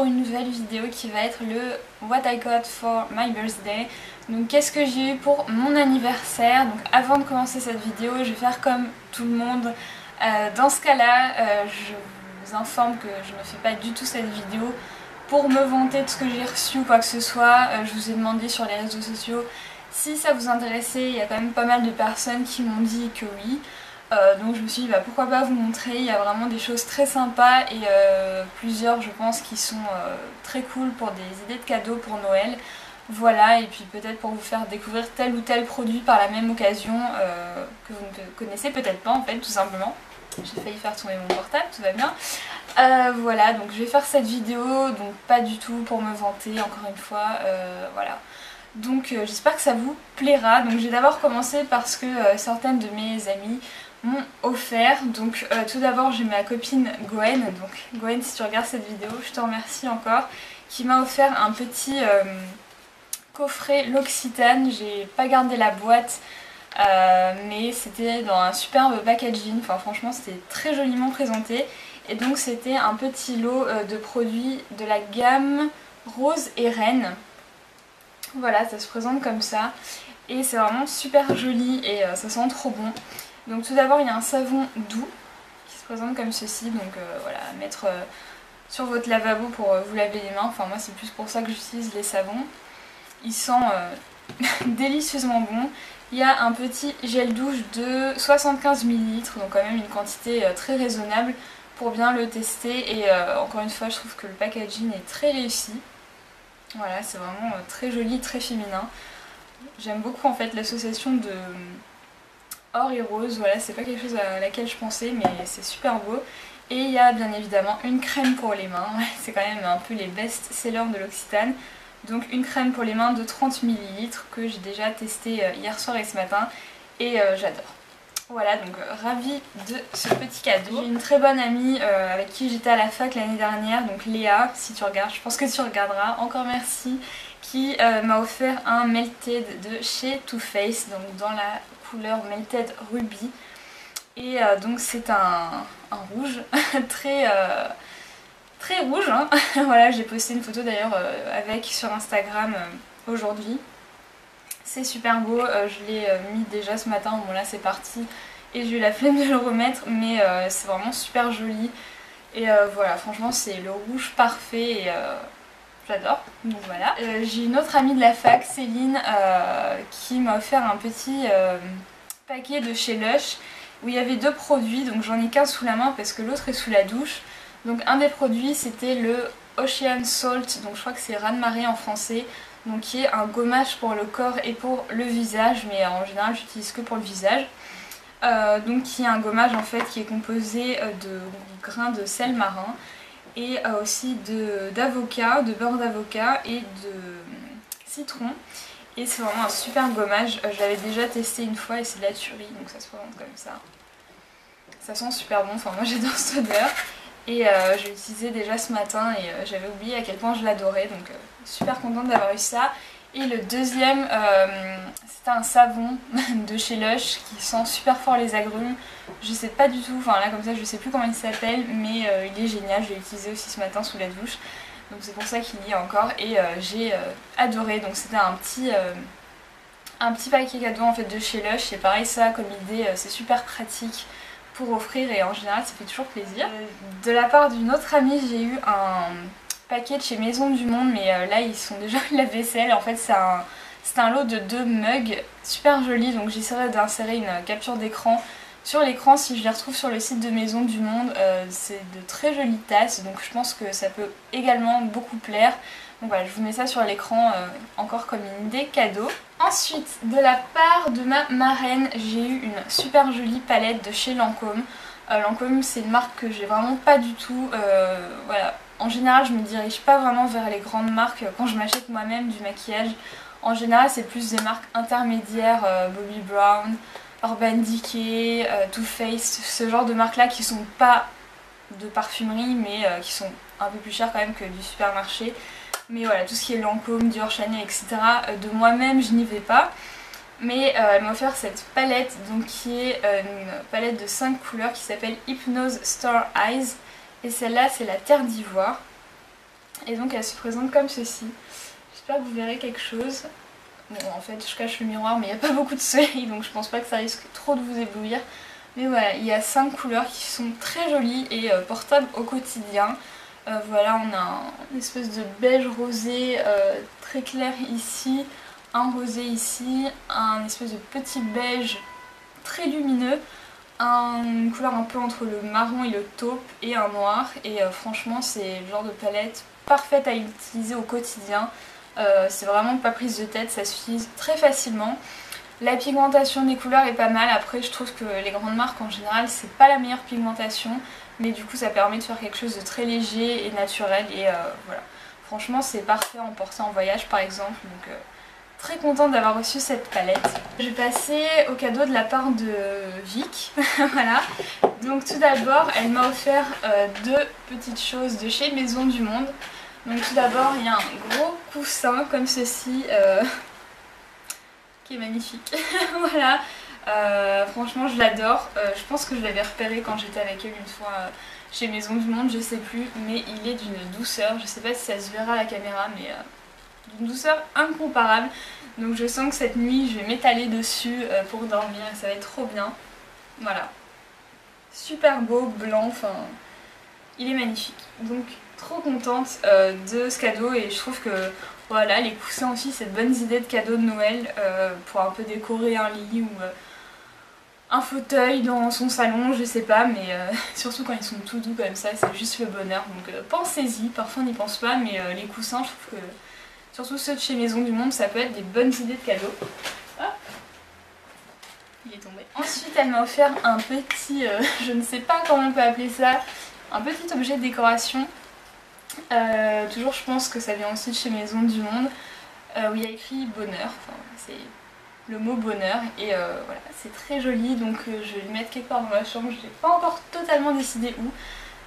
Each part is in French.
pour une nouvelle vidéo qui va être le What I got for my birthday. Donc qu'est-ce que j'ai eu pour mon anniversaire. Donc avant de commencer cette vidéo, je vais faire comme tout le monde. Dans ce cas-là, je vous informe que je ne fais pas du tout cette vidéo pour me vanter de ce que j'ai reçu ou quoi que ce soit. Je vous ai demandé sur les réseaux sociaux si ça vous intéressait. Il y a quand même pas mal de personnes qui m'ont dit que oui. Donc je me suis dit bah, pourquoi pas vous montrer, il y a vraiment des choses très sympas et plusieurs je pense qui sont très cool pour des idées de cadeaux pour Noël. Voilà, et puis peut-être pour vous faire découvrir tel ou tel produit par la même occasion que vous ne connaissez peut-être pas en fait, tout simplement. J'ai failli faire tomber mon portable, tout va bien. Voilà, donc je vais faire cette vidéo, donc pas du tout pour me vanter encore une fois, voilà. Donc j'espère que ça vous plaira. Donc j'ai d'abord commencé parce que certaines de mes amies m'ont offert. Donc tout d'abord j'ai ma copine Gwen, donc Gwen si tu regardes cette vidéo, je te remercie encore, qui m'a offert un petit coffret L'Occitane. J'ai pas gardé la boîte mais c'était dans un superbe packaging, enfin franchement c'était très joliment présenté. Et donc c'était un petit lot de produits de la gamme Rose et Reine. Voilà, ça se présente comme ça et c'est vraiment super joli et ça sent trop bon. Donc tout d'abord il y a un savon doux qui se présente comme ceci, donc voilà, à mettre sur votre lavabo pour vous laver les mains. Enfin moi c'est plus pour ça que j'utilise les savons. Il sent délicieusement bon. Il y a un petit gel douche de 75 ml, donc quand même une quantité très raisonnable pour bien le tester. Et encore une fois je trouve que le packaging est très réussi. Voilà, c'est vraiment très joli, très féminin. J'aime beaucoup en fait l'association de or et rose. Voilà, c'est pas quelque chose à laquelle je pensais, mais c'est super beau. Et il y a bien évidemment une crème pour les mains. C'est quand même un peu les best-sellers de l'Occitane. Donc une crème pour les mains de 30 ml que j'ai déjà testé hier soir et ce matin. Et j'adore. Voilà, donc ravie de ce petit cadeau. J'ai une très bonne amie avec qui j'étais à la fac l'année dernière, donc Léa, si tu regardes, je pense que tu regarderas, encore merci, qui m'a offert un Melted de chez Too Faced, donc dans la couleur Melted Ruby. Et donc c'est un rouge très rouge, hein. Voilà, j'ai posté une photo d'ailleurs avec sur Instagram aujourd'hui. C'est super beau, je l'ai mis déjà ce matin, bon là c'est parti et j'ai eu la flemme de le remettre, mais c'est vraiment super joli. Et voilà, franchement c'est le rouge parfait et j'adore. Donc voilà. J'ai une autre amie de la fac, Céline, qui m'a offert un petit paquet de chez Lush où il y avait deux produits, donc j'en ai qu'un sous la main parce que l'autre est sous la douche. Donc un des produits c'était le Ocean Salt, donc je crois que c'est raz-de-marée en français. Donc qui est un gommage pour le corps et pour le visage, mais en général j'utilise que pour le visage. Donc qui est un gommage en fait qui est composé de grains de sel marin et aussi d'avocat, de beurre d'avocat et de citron. Et c'est vraiment un super gommage, je l'avais déjà testé une fois et c'est de la tuerie, donc ça se présente comme ça. Ça sent super bon, enfin moi j'adore cette odeur. Et je l'ai utilisé déjà ce matin et j'avais oublié à quel point je l'adorais, donc super contente d'avoir eu ça. Et le deuxième, c'était un savon de chez Lush qui sent super fort les agrumes. Je sais pas du tout, enfin là comme ça je sais plus comment il s'appelle, mais il est génial, je l'ai utilisé aussi ce matin sous la douche. Donc c'est pour ça qu'il y est encore et j'ai adoré. Donc c'était un petit paquet cadeau en fait de chez Lush et pareil ça comme idée c'est super pratique pour offrir et en général ça fait toujours plaisir. De la part d'une autre amie j'ai eu un paquet de chez Maison du Monde, mais là ils sont déjà de la vaisselle. En fait c'est un lot de 2 mugs super jolis, donc j'essaierai d'insérer une capture d'écran sur l'écran si je les retrouve sur le site de Maison du Monde. C'est de très jolies tasses, donc je pense que ça peut également beaucoup plaire. Donc voilà, je vous mets ça sur l'écran encore comme une idée cadeau. Ensuite, de la part de ma marraine, j'ai eu une super jolie palette de chez Lancôme. Lancôme c'est une marque que j'ai vraiment pas du tout. Voilà. En général je me dirige pas vraiment vers les grandes marques quand je m'achète moi-même du maquillage. En général c'est plus des marques intermédiaires, Bobbi Brown, Urban Decay, Too Faced, ce genre de marques là qui sont pas de parfumerie mais qui sont un peu plus chères quand même que du supermarché. Mais voilà, tout ce qui est Lancôme, Dior, Chanel, etc. De moi-même je n'y vais pas. Mais elle m'a offert cette palette donc, qui est une palette de 5 couleurs qui s'appelle Hypnose Star Eyes. Et celle-là c'est la terre d'ivoire. Et donc elle se présente comme ceci. J'espère que vous verrez quelque chose. Bon, en fait je cache le miroir mais il n'y a pas beaucoup de soleil donc je pense pas que ça risque trop de vous éblouir. Mais voilà, il y a 5 couleurs qui sont très jolies et portables au quotidien. Voilà, on a une espèce de beige rosé très clair ici, un rosé ici, un espèce de petit beige très lumineux, une couleur un peu entre le marron et le taupe et un noir. Et franchement c'est le genre de palette parfaite à utiliser au quotidien. C'est vraiment pas prise de tête, ça s'utilise très facilement. La pigmentation des couleurs est pas mal, après je trouve que les grandes marques en général c'est pas la meilleure pigmentation, mais du coup ça permet de faire quelque chose de très léger et naturel et voilà. Franchement c'est parfait à emporter en voyage par exemple, donc très contente d'avoir reçu cette palette. Je vais passer au cadeau de la part de Vic, voilà. Donc tout d'abord elle m'a offert deux petites choses de chez Maison du Monde. Donc tout d'abord il y a un gros coussin comme ceci, qui est magnifique. Voilà, franchement je l'adore. Je pense que je l'avais repéré quand j'étais avec elle une fois chez Maison du Monde, je sais plus, mais il est d'une douceur, je sais pas si ça se verra à la caméra, mais d'une douceur incomparable. Donc je sens que cette nuit je vais m'étaler dessus pour dormir et ça va être trop bien. Voilà, super beau, blanc, enfin il est magnifique. Donc trop contente de ce cadeau et je trouve que voilà, les coussins aussi c'est de bonnes idées de cadeaux de Noël pour un peu décorer un lit ou un fauteuil dans son salon, je sais pas, mais surtout quand ils sont tout doux comme ça, c'est juste le bonheur. Donc pensez-y, parfois on n'y pense pas, mais les coussins, je trouve que surtout ceux de chez Maison du Monde, ça peut être des bonnes idées de cadeaux. Hop, il est tombé. Ensuite elle m'a offert un petit, je ne sais pas comment on peut appeler ça, un petit objet de décoration. Toujours je pense que ça vient aussi de chez Maison du Monde, où il y a écrit bonheur, enfin, c'est le mot bonheur et voilà, c'est très joli, donc je vais le mettre quelque part dans ma chambre, je n'ai pas encore totalement décidé où,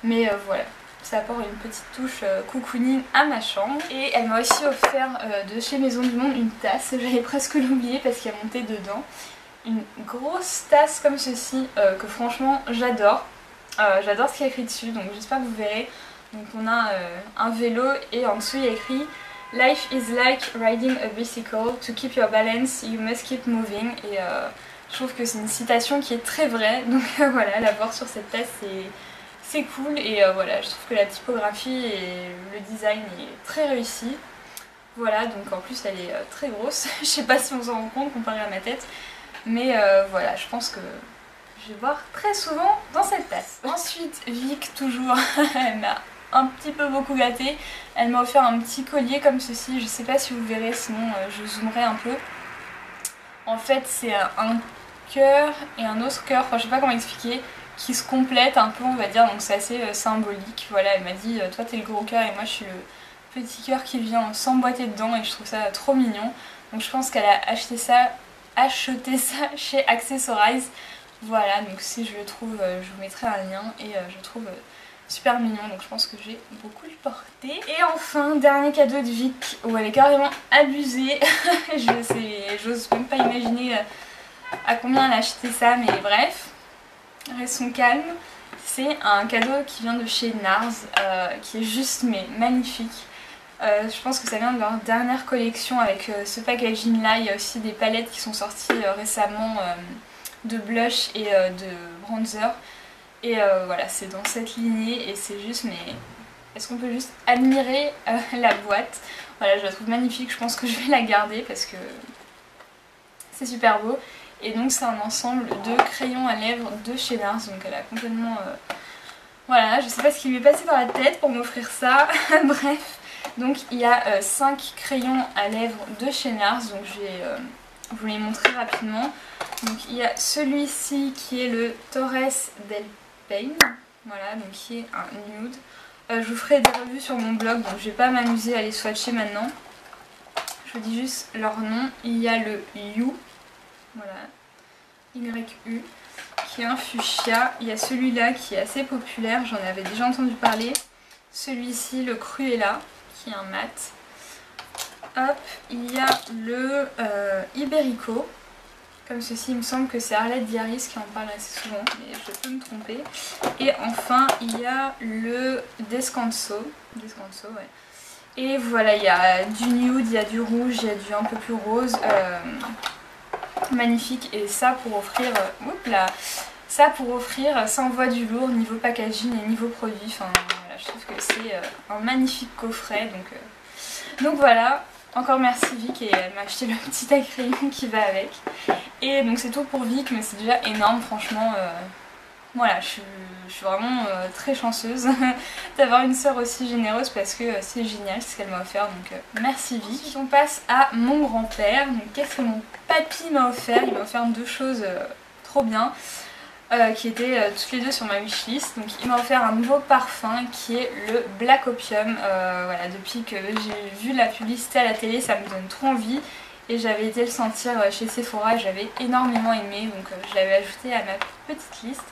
mais voilà, ça apporte une petite touche cocooning à ma chambre. Et elle m'a aussi offert de chez Maison du Monde une tasse, j'avais presque l'oublié parce qu'il y a mon thé dedans, une grosse tasse comme ceci que franchement j'adore, j'adore ce qu'il y a écrit dessus, donc j'espère que vous verrez. Donc on a un vélo et en dessous il y a écrit Life is like riding a bicycle, to keep your balance you must keep moving. Et je trouve que c'est une citation qui est très vraie, donc voilà, la voir sur cette tasse c'est cool. Et voilà, je trouve que la typographie et le design est très réussi. Voilà, donc en plus elle est très grosse, je sais pas si on s'en rend compte comparé à ma tête, mais voilà, je pense que je vais boire très souvent dans cette tasse. Ensuite Vic, toujours, elle m'a un petit peu beaucoup gâtée. Elle m'a offert un petit collier comme ceci, je sais pas si vous verrez, sinon je zoomerai un peu. En fait c'est un cœur et un autre cœur, enfin je sais pas comment expliquer, qui se complètent un peu on va dire, donc c'est assez symbolique. Voilà, elle m'a dit toi t'es le gros cœur et moi je suis le petit cœur qui vient s'emboîter dedans et je trouve ça trop mignon. Donc je pense qu'elle a acheté ça chez Accessorize. Voilà, donc si je le trouve je vous mettrai un lien et je le trouve super mignon, donc je pense que je vais beaucoup le porter. Et enfin, dernier cadeau de Vic où elle est carrément abusée. J'ose même pas imaginer à combien elle a acheté ça, mais bref, restons calmes. C'est un cadeau qui vient de chez NARS, qui est juste mais magnifique. Je pense que ça vient de leur dernière collection avec ce packaging là. Il y a aussi des palettes qui sont sorties récemment de blush et de bronzer. Et voilà, c'est dans cette lignée et c'est juste, mais est-ce qu'on peut juste admirer la boîte? Voilà, je la trouve magnifique, je pense que je vais la garder parce que c'est super beau. Et donc c'est un ensemble de crayons à lèvres de chez NARS, donc elle a complètement... Voilà, je sais pas ce qui lui est passé dans la tête pour m'offrir ça, bref. Donc il y a 5 crayons à lèvres de chez NARS, donc je vais vous les montrer rapidement. Donc il y a celui-ci qui est le Torres del Paine, voilà, donc qui est un nude. Je vous ferai des revues sur mon blog, donc je vais pas m'amuser à les swatcher maintenant. Je vous dis juste leur nom. Il y a le You, voilà, YU, qui est un fuchsia. Il y a celui-là qui est assez populaire, j'en avais déjà entendu parler. Celui-ci, le Cruella, qui est un mat. Hop, il y a le Iberico. Comme ceci, il me semble que c'est Arlette Diaris qui en parle assez souvent, mais je peux me tromper. Et enfin, il y a le Descanso, ouais, Et voilà, il y a du nude, il y a du rouge, il y a du un peu plus rose. Magnifique. Et ça pour offrir... oups là, ça pour offrir, ça envoie du lourd niveau packaging et niveau produit. Enfin voilà, je trouve que c'est un magnifique coffret. Donc voilà, encore merci Vic et elle m'a acheté le petit acrylique qui va avec. Et donc c'est tout pour Vic, mais c'est déjà énorme franchement. Voilà, je suis vraiment très chanceuse d'avoir une sœur aussi généreuse parce que c'est génial ce qu'elle m'a offert, donc merci Vic. Ensuite on passe à mon grand-père. Donc qu'est-ce que mon papy m'a offert? Il m'a offert deux choses trop bien. Qui étaient toutes les deux sur ma wishlist. Donc il m'a offert un nouveau parfum qui est le Black Opium. Voilà, depuis que j'ai vu la publicité à la télé, ça me donne trop envie. Et j'avais été le sentir chez Sephora et j'avais énormément aimé. Donc je l'avais ajouté à ma petite liste.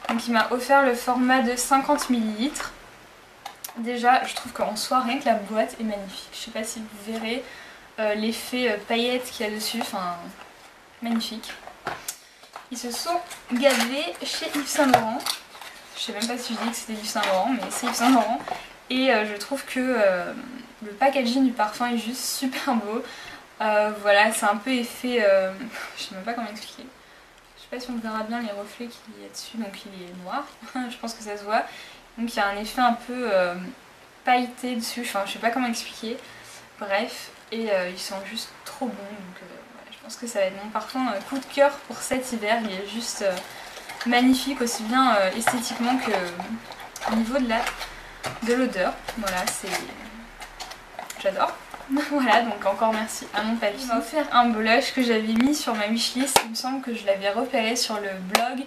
Donc il m'a offert le format de 50 ml. Déjà je trouve qu'en soi rien que la boîte est magnifique. Je sais pas si vous verrez l'effet paillettes qu'il y a dessus. Enfin magnifique. Ils se sont gavés chez Yves Saint Laurent. Je sais même pas si je dis que c'était Yves Saint Laurent, mais c'est Yves Saint Laurent. Et je trouve que le packaging du parfum est juste super beau. Voilà, c'est un peu effet... je sais même pas comment expliquer. Je sais pas si on verra bien les reflets qu'il y a dessus, donc il est noir. Je pense que ça se voit. Donc il y a un effet un peu pailleté dessus, enfin je sais pas comment expliquer. Bref, et ils sont juste trop bons. Donc, je pense que ça va être mon parfum coup de cœur pour cet hiver. Il est juste magnifique aussi bien esthétiquement que au niveau de l'odeur. Voilà, c'est... j'adore. Voilà, donc encore merci à mon papy. Il m'a offert un blush que j'avais mis sur ma wishlist. Il me semble que je l'avais repéré sur le blog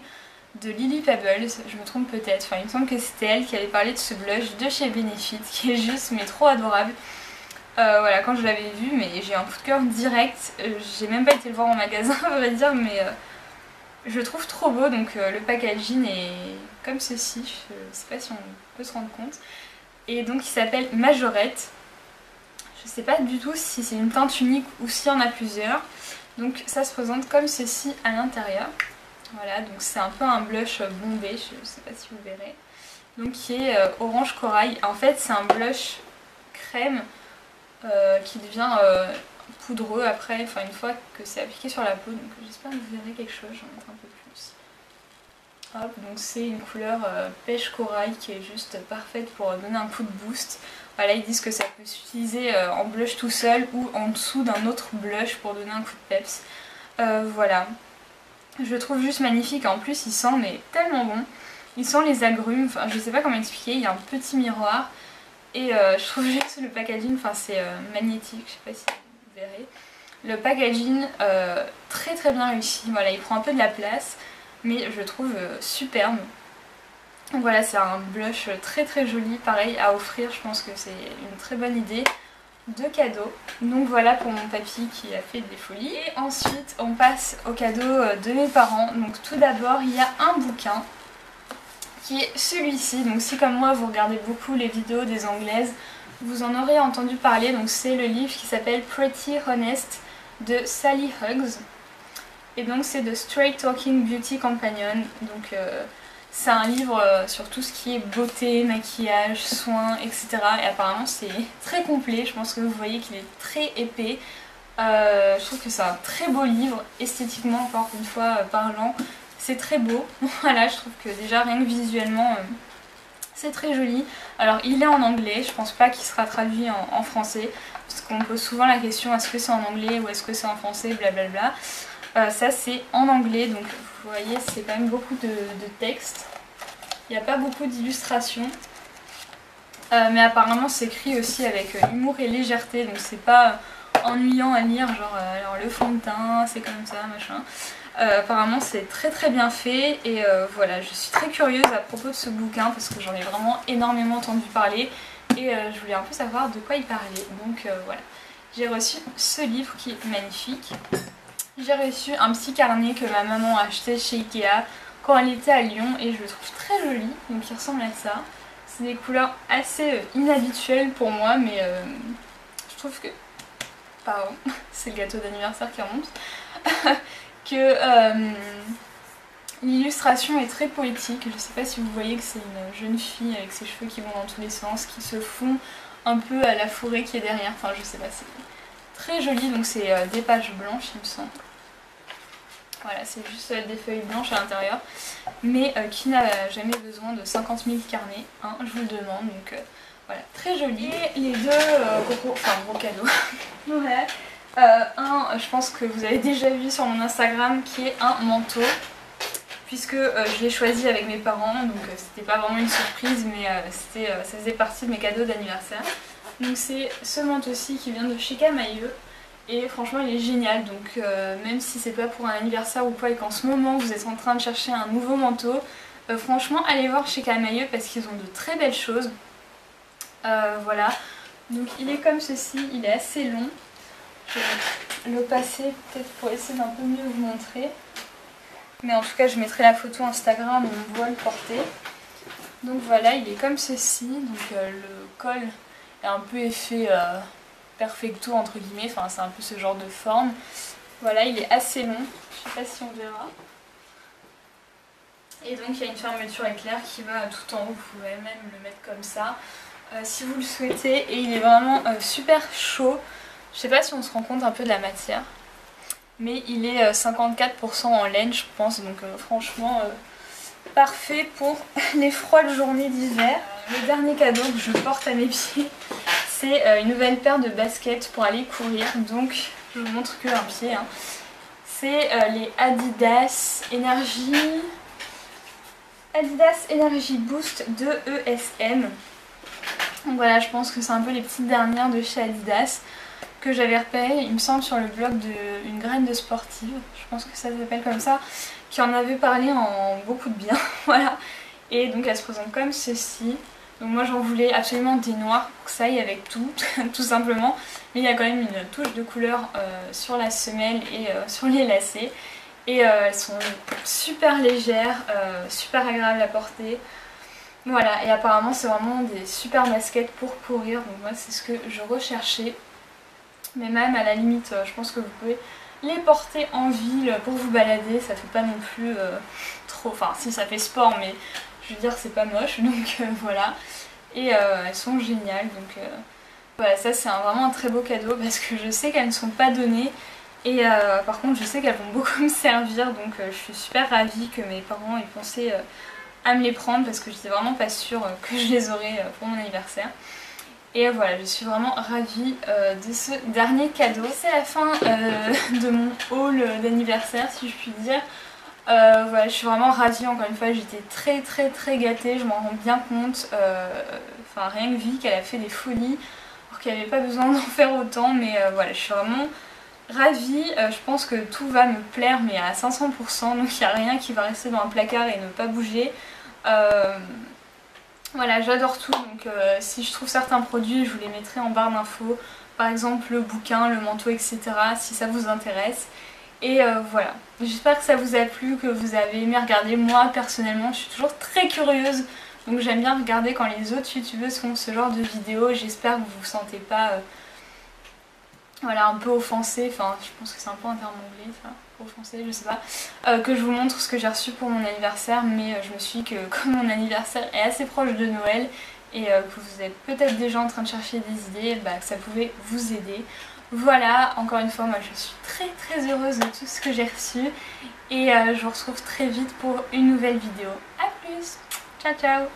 de Lily Pebbles. Je me trompe peut-être. Enfin, il me semble que c'était elle qui avait parlé de ce blush de chez Benefit qui est juste mais trop adorable. Voilà, quand je l'avais vu, mais j'ai un coup de cœur direct. J'ai même pas été le voir en magasin, à vrai dire, mais je le trouve trop beau. Donc le packaging est comme ceci. Je sais pas si on peut se rendre compte. Et donc il s'appelle Majorette. Je sais pas du tout si c'est une teinte unique ou s'il y en a plusieurs. Donc ça se présente comme ceci à l'intérieur. Voilà, donc c'est un peu un blush bombé, je sais pas si vous verrez. Donc qui est orange corail. En fait c'est un blush crème qui devient poudreux après, enfin une fois que c'est appliqué sur la peau. Donc j'espère que vous verrez quelque chose, j'en mets un peu plus. Hop, donc c'est une couleur pêche corail qui est juste parfaite pour donner un coup de boost. Voilà, ils disent que ça peut s'utiliser en blush tout seul ou en dessous d'un autre blush pour donner un coup de peps. Voilà, je le trouve juste magnifique. En plus il sent mais tellement bon. Il sent les agrumes, enfin je sais pas comment expliquer, il y a un petit miroir. Et je trouve juste le packaging, enfin c'est magnétique, je sais pas si vous verrez. Le packaging très très bien réussi, voilà, il prend un peu de la place, mais je le trouve superbe. Donc voilà, c'est un blush très très joli, pareil à offrir, je pense que c'est une très bonne idée de cadeau. Donc voilà pour mon papy qui a fait des folies. Et ensuite on passe au cadeau de mes parents. Donc tout d'abord il y a un bouquin qui est celui-ci. Donc si comme moi vous regardez beaucoup les vidéos des anglaises, vous en aurez entendu parler. Donc c'est le livre qui s'appelle Pretty Honest de Sally Hughes. Et donc c'est The Straight Talking Beauty Companion. Donc c'est un livre sur tout ce qui est beauté, maquillage, soins, etc. Et apparemment c'est très complet. Je pense que vous voyez qu'il est très épais. Je trouve que c'est un très beau livre, esthétiquement encore une fois parlant. C'est très beau, voilà, je trouve que déjà rien que visuellement c'est très joli. Alors il est en anglais, je pense pas qu'il sera traduit en français, parce qu'on me pose souvent la question est-ce que c'est en anglais ou est-ce que c'est en français, blablabla. Ça c'est en anglais, donc vous voyez c'est quand même beaucoup de texte. Il n'y a pas beaucoup d'illustrations, mais apparemment c'est écrit aussi avec humour et légèreté, donc c'est pas ennuyant à lire, genre alors le fond de teint c'est comme ça, machin. Apparemment c'est très très bien fait et voilà, je suis très curieuse à propos de ce bouquin parce que j'en ai vraiment énormément entendu parler et je voulais un peu savoir de quoi il parlait. Donc voilà, j'ai reçu ce livre qui est magnifique. J'ai reçu un petit carnet que ma maman a acheté chez Ikea quand elle était à Lyon et je le trouve très joli, donc il ressemble à ça. C'est des couleurs assez inhabituelles pour moi, mais je trouve que... Pardon, c'est le gâteau d'anniversaire qui remonte. Que l'illustration est très poétique. Je sais pas si vous voyez que c'est une jeune fille avec ses cheveux qui vont dans tous les sens, qui se fond un peu à la forêt qui est derrière, enfin je sais pas, c'est très joli, donc c'est des pages blanches il me semble. Voilà, c'est juste des feuilles blanches à l'intérieur, mais qui n'a jamais besoin de 50 000 carnets, hein, je vous le demande, donc voilà, très joli. Et les deux gros cadeaux, voilà. Un, je pense que vous avez déjà vu sur mon Instagram, qui est un manteau, puisque je l'ai choisi avec mes parents, donc c'était pas vraiment une surprise, mais ça faisait partie de mes cadeaux d'anniversaire. Donc c'est ce manteau-ci qui vient de chez Camaïeu. Et franchement il est génial, donc même si c'est pas pour un anniversaire ou quoi et qu'en ce moment vous êtes en train de chercher un nouveau manteau, franchement allez voir chez Camaïeu parce qu'ils ont de très belles choses. Voilà, donc il est comme ceci, il est assez long. Je vais le passer peut-être pour essayer d'un peu mieux vous montrer. Mais en tout cas je mettrai la photo Instagram où on voit le porter. Donc voilà, il est comme ceci, donc le col est un peu effet perfecto entre guillemets, enfin c'est un peu ce genre de forme. Voilà, il est assez long, je sais pas si on verra. Et donc il y a une fermeture éclair qui va tout en haut, vous pouvez même le mettre comme ça si vous le souhaitez. Et il est vraiment super chaud, je sais pas si on se rend compte un peu de la matière. Mais il est 54% en laine je pense, donc franchement parfait pour les froides journées d'hiver. Le dernier cadeau que je porte à mes pieds, c'est une nouvelle paire de baskets pour aller courir, donc je vous montre que un pied. Hein. C'est les Adidas Energy Boost 2 ESM. Donc voilà, je pense que c'est un peu les petites dernières de chez Adidas que j'avais repéré, il me semble, sur le blog d'une graine de sportive, je pense que ça s'appelle comme ça, qui en avait parlé en beaucoup de bien. Voilà. Et donc elle se présente comme ceci. Donc moi j'en voulais absolument des noirs pour que ça aille avec tout, tout simplement. Mais il y a quand même une touche de couleur sur la semelle et sur les lacets. Et elles sont super légères, super agréables à porter. Voilà, et apparemment c'est vraiment des super baskets pour courir. Donc moi c'est ce que je recherchais. Mais même à la limite, je pense que vous pouvez les porter en ville pour vous balader. Ça fait pas non plus trop... Enfin si, ça fait sport, mais... Je veux dire c'est pas moche, donc voilà. Et elles sont géniales, donc voilà, ça c'est vraiment un très beau cadeau parce que je sais qu'elles ne sont pas données. Et par contre je sais qu'elles vont beaucoup me servir, donc je suis super ravie que mes parents aient pensé à me les prendre parce que j'étais vraiment pas sûre que je les aurais pour mon anniversaire. Et voilà, je suis vraiment ravie de ce dernier cadeau. C'est la fin de mon haul d'anniversaire si je puis dire. Voilà, je suis vraiment ravie, encore une fois j'étais très gâtée, je m'en rends bien compte, enfin rien que Vic elle a fait des folies alors qu'elle n'avait pas besoin d'en faire autant, mais voilà, je suis vraiment ravie, je pense que tout va me plaire mais à 500%, donc il n'y a rien qui va rester dans un placard et ne pas bouger. Voilà, j'adore tout, donc si je trouve certains produits je vous les mettrai en barre d'infos, par exemple le bouquin, le manteau, etc. si ça vous intéresse. Et voilà, j'espère que ça vous a plu, que vous avez aimé regarder. Moi personnellement je suis toujours très curieuse, donc j'aime bien regarder quand les autres youtubeuses font ce genre de vidéos. J'espère que vous vous sentez pas voilà, un peu offensée, enfin je pense que c'est un peu un terme anglais ça, offensée, je sais pas, que je vous montre ce que j'ai reçu pour mon anniversaire, mais je me suis dit que comme mon anniversaire est assez proche de Noël et que vous êtes peut-être déjà en train de chercher des idées, que ça pouvait vous aider. Voilà, encore une fois, moi je suis très heureuse de tout ce que j'ai reçu et je vous retrouve très vite pour une nouvelle vidéo. A plus, ciao ciao.